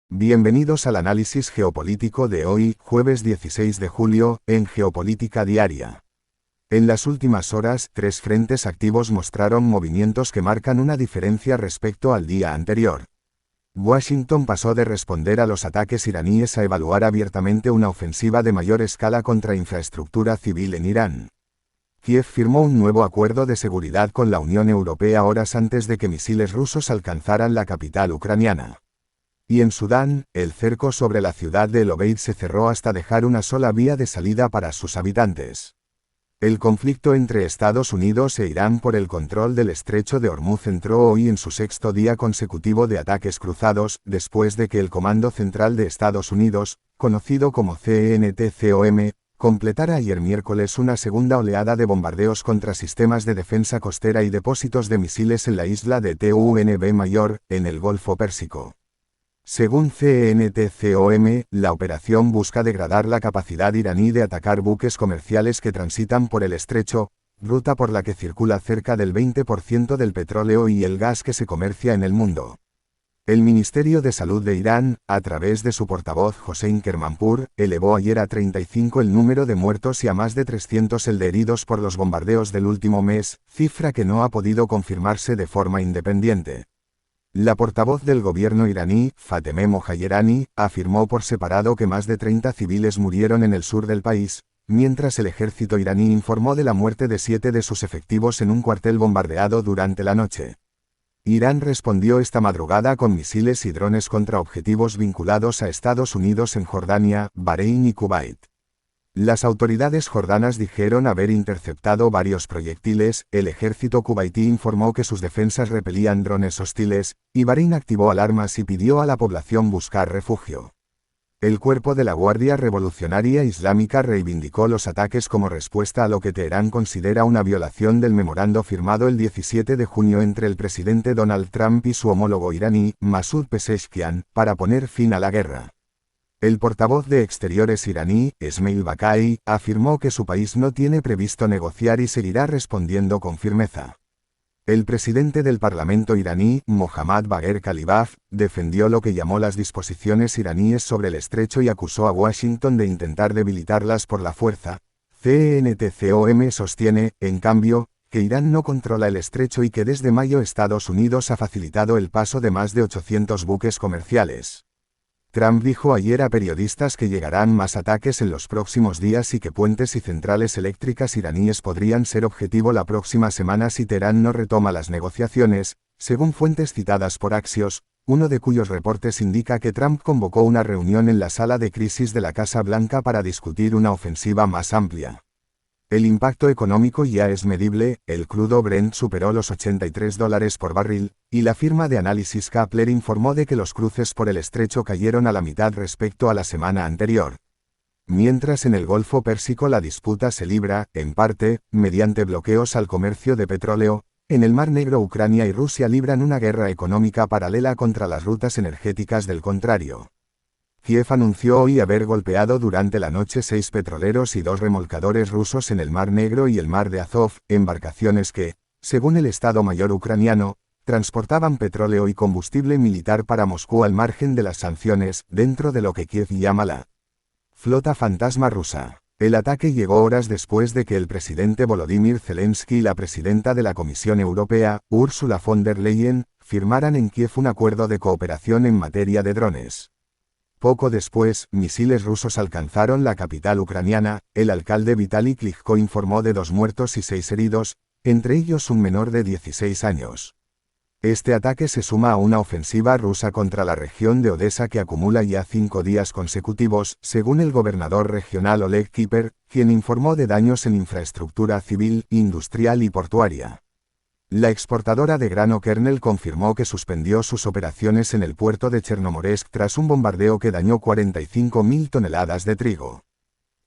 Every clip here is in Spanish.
Bienvenidos al análisis geopolítico de hoy, jueves 16 de julio, en Geopolítica Diaria. En las últimas horas, tres frentes activos mostraron movimientos que marcan una diferencia respecto al día anterior. Washington pasó de responder a los ataques iraníes a evaluar abiertamente una ofensiva de mayor escala contra infraestructura civil en Irán. Kiev firmó un nuevo acuerdo de seguridad con la Unión Europea horas antes de que misiles rusos alcanzaran la capital ucraniana. Y en Sudán, el cerco sobre la ciudad de El Obeid se cerró hasta dejar una sola vía de salida para sus habitantes. El conflicto entre Estados Unidos e Irán por el control del estrecho de Hormuz entró hoy en su sexto día consecutivo de ataques cruzados, después de que el Comando Central de Estados Unidos, conocido como CENTCOM, completara ayer miércoles una segunda oleada de bombardeos contra sistemas de defensa costera y depósitos de misiles en la isla de Tunb Mayor, en el Golfo Pérsico. Según CENTCOM, la operación busca degradar la capacidad iraní de atacar buques comerciales que transitan por el estrecho, ruta por la que circula cerca del 20% del petróleo y el gas que se comercia en el mundo. El Ministerio de Salud de Irán, a través de su portavoz Hossein Kermanpour, elevó ayer a 35 el número de muertos y a más de 300 el de heridos por los bombardeos del último mes, cifra que no ha podido confirmarse de forma independiente. La portavoz del gobierno iraní, Fatemeh Mohajerani, afirmó por separado que más de 30 civiles murieron en el sur del país, mientras el ejército iraní informó de la muerte de 7 de sus efectivos en un cuartel bombardeado durante la noche. Irán respondió esta madrugada con misiles y drones contra objetivos vinculados a Estados Unidos en Jordania, Bahrein y Kuwait. Las autoridades jordanas dijeron haber interceptado varios proyectiles, el ejército kuwaití informó que sus defensas repelían drones hostiles, y Bahrein activó alarmas y pidió a la población buscar refugio. El cuerpo de la Guardia Revolucionaria Islámica reivindicó los ataques como respuesta a lo que Teherán considera una violación del memorando firmado el 17 de junio entre el presidente Donald Trump y su homólogo iraní, Masoud Pezeshkian, para poner fin a la guerra. El portavoz de Exteriores iraní, Esmail Bakai, afirmó que su país no tiene previsto negociar y seguirá respondiendo con firmeza. El presidente del Parlamento iraní, Mohammad Bagher Khalibaf, defendió lo que llamó las disposiciones iraníes sobre el estrecho y acusó a Washington de intentar debilitarlas por la fuerza. CENTCOM sostiene, en cambio, que Irán no controla el estrecho y que desde mayo Estados Unidos ha facilitado el paso de más de 800 buques comerciales. Trump dijo ayer a periodistas que llegarán más ataques en los próximos días y que puentes y centrales eléctricas iraníes podrían ser objetivo la próxima semana si Teherán no retoma las negociaciones, según fuentes citadas por Axios, uno de cuyos reportes indica que Trump convocó una reunión en la sala de crisis de la Casa Blanca para discutir una ofensiva más amplia. El impacto económico ya es medible, el crudo Brent superó los $83 por barril, y la firma de análisis Kepler informó de que los cruces por el estrecho cayeron a la mitad respecto a la semana anterior. Mientras en el Golfo Pérsico la disputa se libra, en parte, mediante bloqueos al comercio de petróleo, en el Mar Negro Ucrania y Rusia libran una guerra económica paralela contra las rutas energéticas del contrario. Kiev anunció hoy haber golpeado durante la noche 6 petroleros y 2 remolcadores rusos en el Mar Negro y el Mar de Azov, embarcaciones que, según el Estado Mayor ucraniano, transportaban petróleo y combustible militar para Moscú al margen de las sanciones, dentro de lo que Kiev llama la flota fantasma rusa. El ataque llegó horas después de que el presidente Volodymyr Zelensky y la presidenta de la Comisión Europea, Ursula von der Leyen, firmaran en Kiev un acuerdo de cooperación en materia de drones. Poco después, misiles rusos alcanzaron la capital ucraniana, el alcalde Vitaly Klitschko informó de 2 muertos y 6 heridos, entre ellos un menor de 16 años. Este ataque se suma a una ofensiva rusa contra la región de Odesa que acumula ya 5 días consecutivos, según el gobernador regional Oleg Kiper, quien informó de daños en infraestructura civil, industrial y portuaria. La exportadora de grano Kernel confirmó que suspendió sus operaciones en el puerto de Chernomorsk tras un bombardeo que dañó 45.000 toneladas de trigo.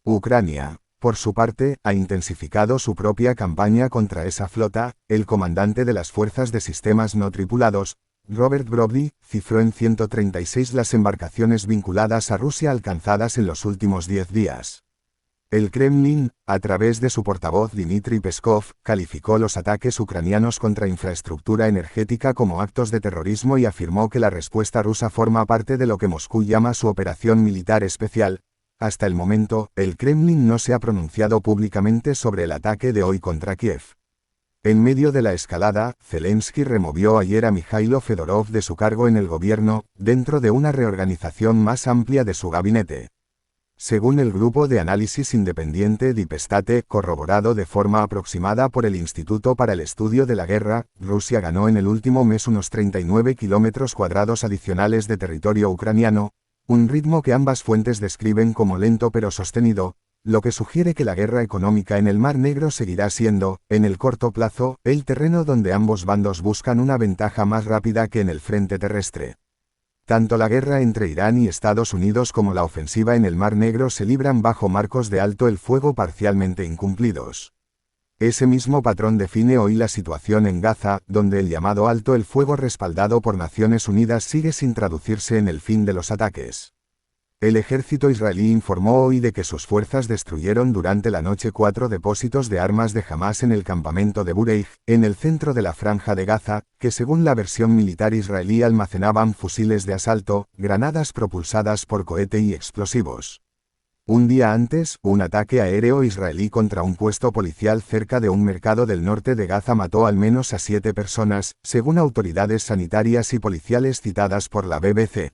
Ucrania, por su parte, ha intensificado su propia campaña contra esa flota. El comandante de las fuerzas de sistemas no tripulados, Robert Brody, cifró en 136 las embarcaciones vinculadas a Rusia alcanzadas en los últimos 10 días. El Kremlin, a través de su portavoz Dmitry Peskov, calificó los ataques ucranianos contra infraestructura energética como actos de terrorismo y afirmó que la respuesta rusa forma parte de lo que Moscú llama su operación militar especial. Hasta el momento, el Kremlin no se ha pronunciado públicamente sobre el ataque de hoy contra Kiev. En medio de la escalada, Zelensky removió ayer a Mikhailo Fedorov de su cargo en el gobierno, dentro de una reorganización más amplia de su gabinete. Según el grupo de análisis independiente Deep State, corroborado de forma aproximada por el Instituto para el Estudio de la Guerra, Rusia ganó en el último mes unos 39 kilómetros cuadrados adicionales de territorio ucraniano, un ritmo que ambas fuentes describen como lento pero sostenido, lo que sugiere que la guerra económica en el Mar Negro seguirá siendo, en el corto plazo, el terreno donde ambos bandos buscan una ventaja más rápida que en el frente terrestre. Tanto la guerra entre Irán y Estados Unidos como la ofensiva en el Mar Negro se libran bajo marcos de alto el fuego parcialmente incumplidos. Ese mismo patrón define hoy la situación en Gaza, donde el llamado alto el fuego respaldado por Naciones Unidas sigue sin traducirse en el fin de los ataques. El ejército israelí informó hoy de que sus fuerzas destruyeron durante la noche 4 depósitos de armas de Hamás en el campamento de Bureij, en el centro de la Franja de Gaza, que según la versión militar israelí almacenaban fusiles de asalto, granadas propulsadas por cohete y explosivos. Un día antes, un ataque aéreo israelí contra un puesto policial cerca de un mercado del norte de Gaza mató al menos a 7 personas, según autoridades sanitarias y policiales citadas por la BBC.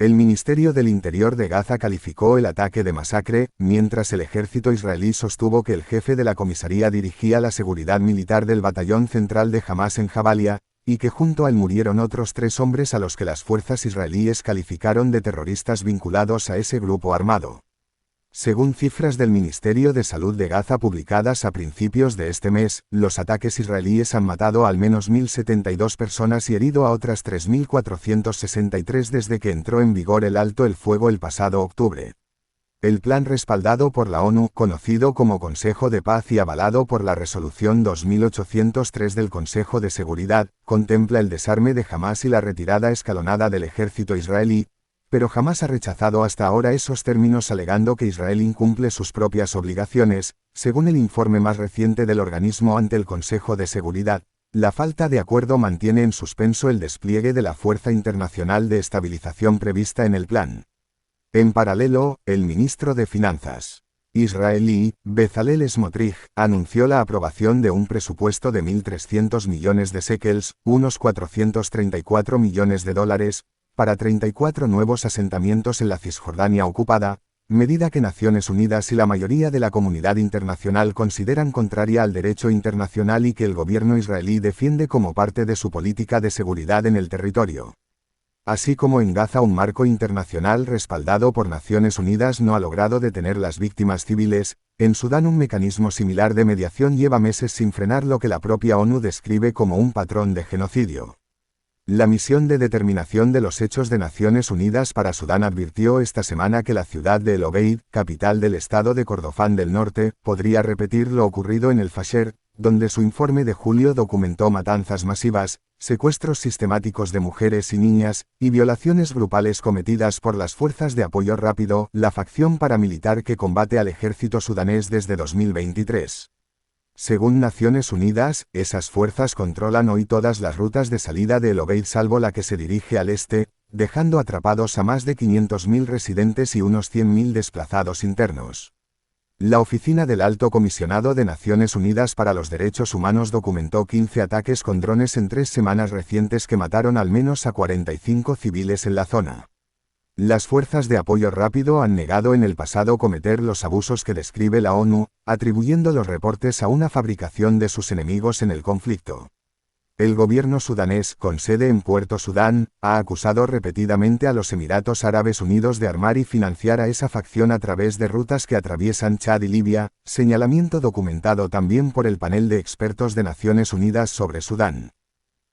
El Ministerio del Interior de Gaza calificó el ataque de masacre, mientras el ejército israelí sostuvo que el jefe de la comisaría dirigía la seguridad militar del batallón central de Hamás en Jabalia, y que junto a él murieron otros 3 hombres a los que las fuerzas israelíes calificaron de terroristas vinculados a ese grupo armado. Según cifras del Ministerio de Salud de Gaza publicadas a principios de este mes, los ataques israelíes han matado al menos 1.072 personas y herido a otras 3.463 desde que entró en vigor el alto el fuego el pasado octubre. El plan respaldado por la ONU, conocido como Consejo de Paz y avalado por la Resolución 2803 del Consejo de Seguridad, contempla el desarme de Hamás y la retirada escalonada del ejército israelí, pero jamás ha rechazado hasta ahora esos términos alegando que Israel incumple sus propias obligaciones. Según el informe más reciente del organismo ante el Consejo de Seguridad, la falta de acuerdo mantiene en suspenso el despliegue de la Fuerza Internacional de Estabilización prevista en el plan. En paralelo, el ministro de Finanzas israelí, Bezalel Smotrich, anunció la aprobación de un presupuesto de 1.300 millones de shekels, unos 434 millones de dólares, para 34 nuevos asentamientos en la Cisjordania ocupada, medida que Naciones Unidas y la mayoría de la comunidad internacional consideran contraria al derecho internacional y que el gobierno israelí defiende como parte de su política de seguridad en el territorio. Así como en Gaza un marco internacional respaldado por Naciones Unidas no ha logrado detener las víctimas civiles, en Sudán un mecanismo similar de mediación lleva meses sin frenar lo que la propia ONU describe como un patrón de genocidio. La misión de determinación de los hechos de Naciones Unidas para Sudán advirtió esta semana que la ciudad de El Obeid, capital del estado de Kordofán del Norte, podría repetir lo ocurrido en el Fasher, donde su informe de julio documentó matanzas masivas, secuestros sistemáticos de mujeres y niñas, y violaciones grupales cometidas por las Fuerzas de Apoyo Rápido, la facción paramilitar que combate al ejército sudanés desde 2023. Según Naciones Unidas, esas fuerzas controlan hoy todas las rutas de salida de El Obeid salvo la que se dirige al este, dejando atrapados a más de 500.000 residentes y unos 100.000 desplazados internos. La Oficina del Alto Comisionado de Naciones Unidas para los Derechos Humanos documentó 15 ataques con drones en 3 semanas recientes que mataron al menos a 45 civiles en la zona. Las fuerzas de apoyo rápido han negado en el pasado cometer los abusos que describe la ONU, atribuyendo los reportes a una fabricación de sus enemigos en el conflicto. El gobierno sudanés, con sede en Puerto Sudán, ha acusado repetidamente a los Emiratos Árabes Unidos de armar y financiar a esa facción a través de rutas que atraviesan Chad y Libia, señalamiento documentado también por el panel de expertos de Naciones Unidas sobre Sudán.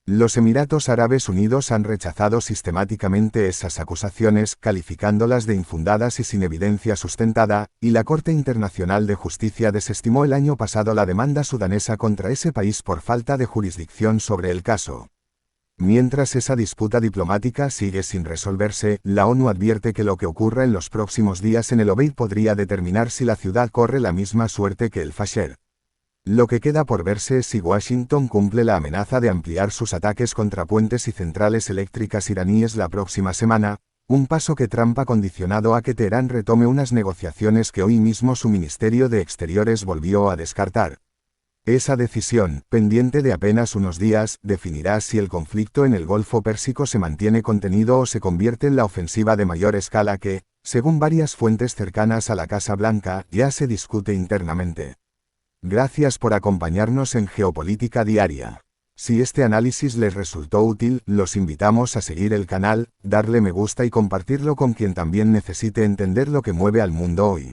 Los Emiratos Árabes Unidos han rechazado sistemáticamente esas acusaciones, calificándolas de infundadas y sin evidencia sustentada, y la Corte Internacional de Justicia desestimó el año pasado la demanda sudanesa contra ese país por falta de jurisdicción sobre el caso. Mientras esa disputa diplomática sigue sin resolverse, la ONU advierte que lo que ocurra en los próximos días en el Obeid podría determinar si la ciudad corre la misma suerte que el Fasher. Lo que queda por verse es si Washington cumple la amenaza de ampliar sus ataques contra puentes y centrales eléctricas iraníes la próxima semana, un paso que Trump ha condicionado a que Teherán retome unas negociaciones que hoy mismo su Ministerio de Exteriores volvió a descartar. Esa decisión, pendiente de apenas unos días, definirá si el conflicto en el Golfo Pérsico se mantiene contenido o se convierte en la ofensiva de mayor escala que, según varias fuentes cercanas a la Casa Blanca, ya se discute internamente. Gracias por acompañarnos en Geopolítica Diaria. Si este análisis les resultó útil, los invitamos a seguir el canal, darle me gusta y compartirlo con quien también necesite entender lo que mueve al mundo hoy.